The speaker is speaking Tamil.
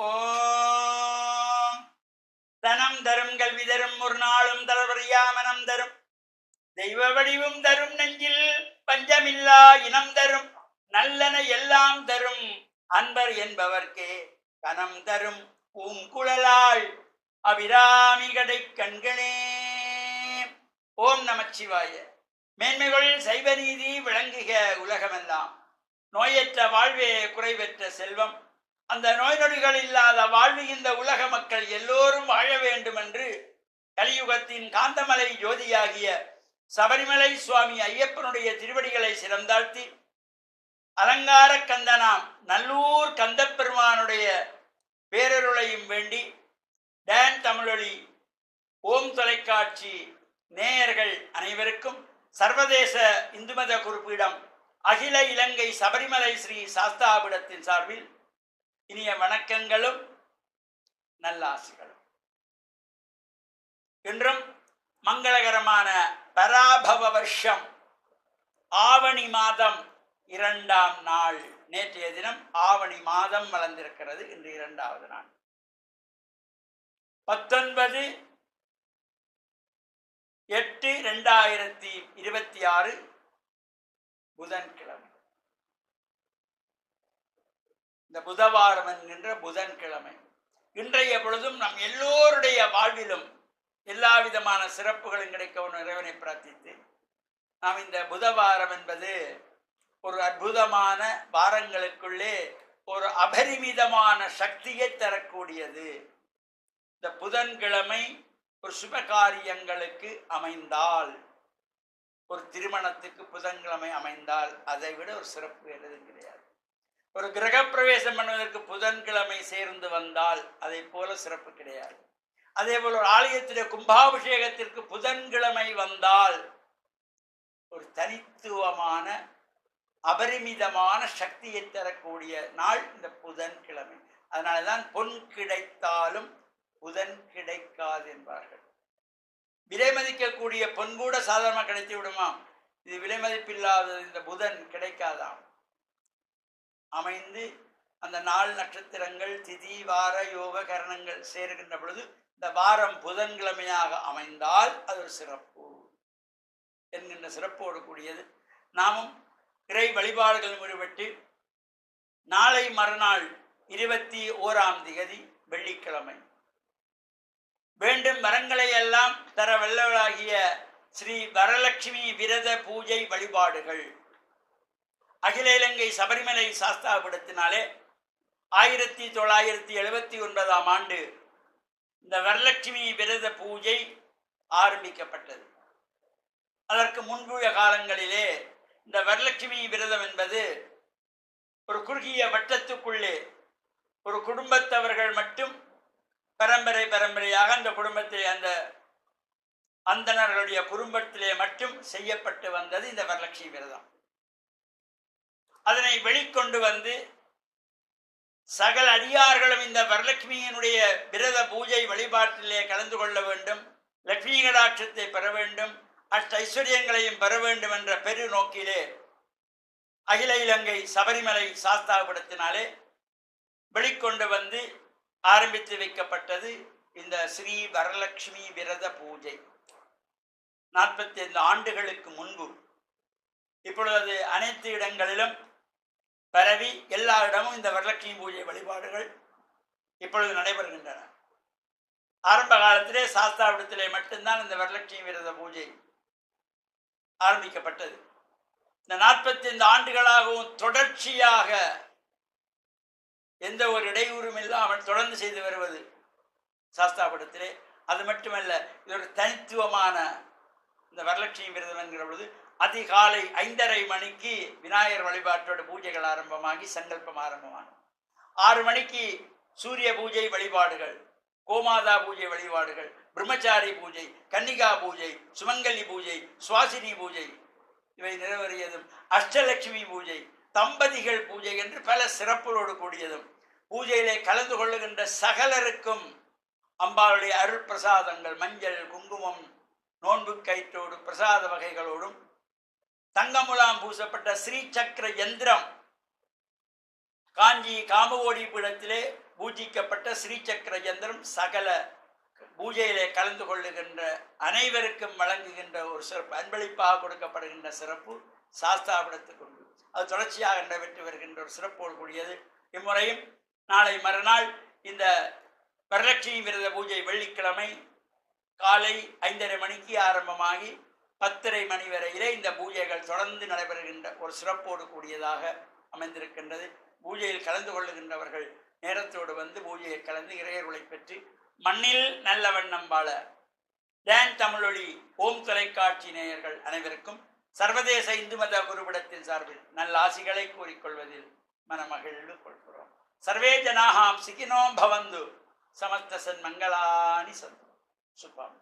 ஓம் தனம் தரும் கல்வி தரும் ஒரு நாளும் தளர்வறியா மனம் தரும் தெய்வ வடிவும் தரும் நெஞ்சில் பஞ்சமில்லா இனம் தரும் நல்லன எல்லாம் தரும் அன்பர் என்பவர்க்கே கனம் தரும் பூங்குழலாள் அபிராமி கடை கண்களே. ஓம் நமச்சிவாய. மேன்மைகள் சைவ நீதி விளங்குக உலகமெல்லாம். நோயற்ற வாழ்வே குறைவற்ற செல்வம். அந்த நோய் நொடிகள் இல்லாத வாழ்வு இந்த உலக மக்கள் எல்லோரும் வாழ வேண்டும் என்று கலியுகத்தின் காந்தமலை ஜோதியாகிய சபரிமலை சுவாமி ஐயப்பனுடைய திருவடிகளை சிறந்தாழ்த்தி அலங்கார கந்தனாம் நல்லூர் கந்தப்பெருமானுடைய பேரருளையும் வேண்டி டான் தமிழொலி ஓம் தொலைக்காட்சி நேயர்கள் அனைவருக்கும் சர்வதேச இந்து மத குறிப்பீடம் அகில இலங்கை சபரிமலை ஸ்ரீ சாஸ்தாபீடத்தின் சார்பில் இனிய வணக்கங்களும் நல்லாசிகளும். இன்றும் மங்களகரமான பராபவ வருஷம் ஆவணி மாதம் 2ஆம் நாள். நேற்றைய தினம் ஆவணி மாதம் வளர்ந்திருக்கிறது. இன்று 2வது நாள் 19/8/2026 புதன்கிழமை. இந்த புதவாரம் என்கின்ற புதன்கிழமை இன்றைய பொழுதும் நம் எல்லோருடைய வாழ்விலும் எல்லா விதமான சிறப்புகளும் கிடைக்க இறைவனை பிரார்த்தித்து நாம் இந்த புதவாரம் என்பது ஒரு அற்புதமான வாரங்களுக்குள்ளே ஒரு அபரிமிதமான சக்தியை தரக்கூடியது. இந்த புதன்கிழமை ஒரு சுப காரியங்களுக்கு அமைந்தால், ஒரு திருமணத்துக்கு புதன்கிழமை அமைந்தால் அதை விட ஒரு சிறப்பு எதுவும் கிடையாது. ஒரு கிரகப்பிரவேசம் பண்ணுவதற்கு புதன்கிழமை சேர்ந்து வந்தால் அதை போல சிறப்பு கிடையாது. அதே போல ஒரு ஆலயத்திலே கும்பாபிஷேகத்திற்கு புதன்கிழமை வந்தால் ஒரு தனித்துவமான அபரிமிதமான சக்தியை தரக்கூடிய நாள் இந்த புதன்கிழமை. அதனாலதான் பொன் கிடைத்தாலும் புதன் கிடைக்காது என்பார்கள். விலை மதிக்கக்கூடிய பொன் கூட சாதாரணமாக கிடைத்து விடுமாம். இது விலை மதிப்பில்லாதது இந்த புதன் கிடைக்காதாம். அமைந்து அந்த நாள் நட்சத்திரங்கள் திதி வார யோக கரணங்கள் சேருகின்ற பொழுது இந்த வாரம் புதன்கிழமையாக அமைந்தால் அது ஒரு சிறப்பு என்கின்ற சிறப்போடு கூடியது. நாமும் இறை வழிபாடுகள் ஈடுபட்டு நாளை மறுநாள் 21ஆம் திகதி வெள்ளிக்கிழமை வேண்டும் வரங்களை எல்லாம் தர வல்லவளாகிய ஸ்ரீ வரலட்சுமி விரத பூஜை வழிபாடுகள் அகில இலங்கை சபரிமலை சாஸ்தாபீடத்தினாலே 1979ஆம் ஆண்டு இந்த வரலட்சுமி விரத பூஜை ஆரம்பிக்கப்பட்டது. அதற்கு முன்புள்ள காலங்களிலே இந்த வரலட்சுமி விரதம் என்பது ஒரு குறுகிய வட்டத்துக்குள்ளே ஒரு குடும்பத்தவர்கள் மட்டும் பரம்பரையாக அந்த குடும்பத்திலே அந்த அந்தணர்களுடைய குடும்பத்திலே மட்டும் செய்யப்பட்டு வந்தது இந்த வரலட்சுமி விரதம். அதனை வெளிக்கொண்டு வந்து சகல அடியார்களும் இந்த வரலட்சுமியினுடைய விரத பூஜை வழிபாட்டிலே கலந்து கொள்ள வேண்டும், லட்சுமி கடாட்சத்தை பெற வேண்டும், அஷ்ட ஐஸ்வர்யங்களையும் பெற வேண்டும் என்ற பெரு நோக்கிலே அகில இலங்கை சபரிமலை சாஸ்தாபீடத்தினாலே வெளிக்கொண்டு வந்து ஆரம்பித்து வைக்கப்பட்டது இந்த ஸ்ரீ வரலட்சுமி விரத பூஜை. 45 ஆண்டுகளுக்கு முன்பு. இப்பொழுது அனைத்து இடங்களிலும் பரவி எல்லா இடமும் இந்த வரலட்சுமி பூஜை வழிபாடுகள் இப்பொழுது நடைபெறுகின்றன. ஆரம்ப காலத்திலே சாஸ்தாபீடத்திலே மட்டும்தான் இந்த வரலட்சுமி விரத பூஜை ஆரம்பிக்கப்பட்டது. இந்த 45 ஆண்டுகளாகவும் தொடர்ச்சியாக எந்த ஒரு இடையூறும் இல்லாமல் தொடர்ந்து செய்து வருவது சாஸ்தாபீடத்திலே. அது மட்டுமல்ல, இது ஒரு தனித்துவமான இந்த வரலட்சுமி விரதம் என்கிற பொழுது அதிகாலை 5:30 மணிக்கு விநாயகர் வழிபாட்டோட பூஜைகள் ஆரம்பமாகி சங்கல்பம் ஆரம்பமாகும். 6 மணிக்கு சூரிய பூஜை வழிபாடுகள், கோமாதா பூஜை வழிபாடுகள், பிரம்மச்சாரி பூஜை, கன்னிகா பூஜை, சுமங்கலி பூஜை, சுவாசினி பூஜை இவை நிறைவேறியதும் அஷ்டலட்சுமி பூஜை, தம்பதிகள் பூஜை என்று பல சிறப்புகளோடு கூடியதும் பூஜையிலே கலந்து கொள்ளுகின்ற சகலருக்கும் அம்பாளுடைய அருள் பிரசாதங்கள், மஞ்சள் குங்குமம் நோன்பு கயிற்றோடு பிரசாத வகைகளோடும் தங்கமுலாம் பூசப்பட்ட ஸ்ரீ சக்கர யந்திரம் காஞ்சி காமகோடி பீடத்திலே பூஜிக்கப்பட்ட ஸ்ரீசக்கர யந்திரம் சகல பூஜையிலே கலந்து கொள்ளுகின்ற அனைவருக்கும் வழங்குகின்ற ஒரு சிறப்பு, அன்பளிப்பாக கொடுக்கப்படுகின்ற சிறப்பு சாஸ்தாபடத்துக்கு உண்டு. அது தொடர்ச்சியாக நடைபெற்று வருகின்ற ஒரு சிறப்போடு கூடியது. இம்முறையும் நாளை மறுநாள் இந்த வரலட்சுமி விரத பூஜை வெள்ளிக்கிழமை காலை 5:30 மணிக்கு ஆரம்பமாகி 10:30 மணி வரையிலே இந்த பூஜைகள் தொடர்ந்து நடைபெறுகின்ற ஒரு சிறப்போடு கூடியதாக அமைந்திருக்கின்றது. பூஜையில் கலந்து கொள்ளுகின்றவர்கள் நேரத்தோடு வந்து பூஜையை கலந்து இறையருளை பெற்று மண்ணில் நல்ல வண்ணம் வாழ டான் தமிழொலி ஓம் தொலைக்காட்சி நேயர்கள் அனைவருக்கும் சர்வதேச இந்து மத குருவிடத்தின் சார்பில் நல்ல ஆசிகளை கூறிக்கொள்வதில் மனமகிழ்வு கொள்கிறோம். சர்வே ஜனாகாம் சிகினோ பவந்து சமஸ்த சன்மங்களானி சந்து சுபம்.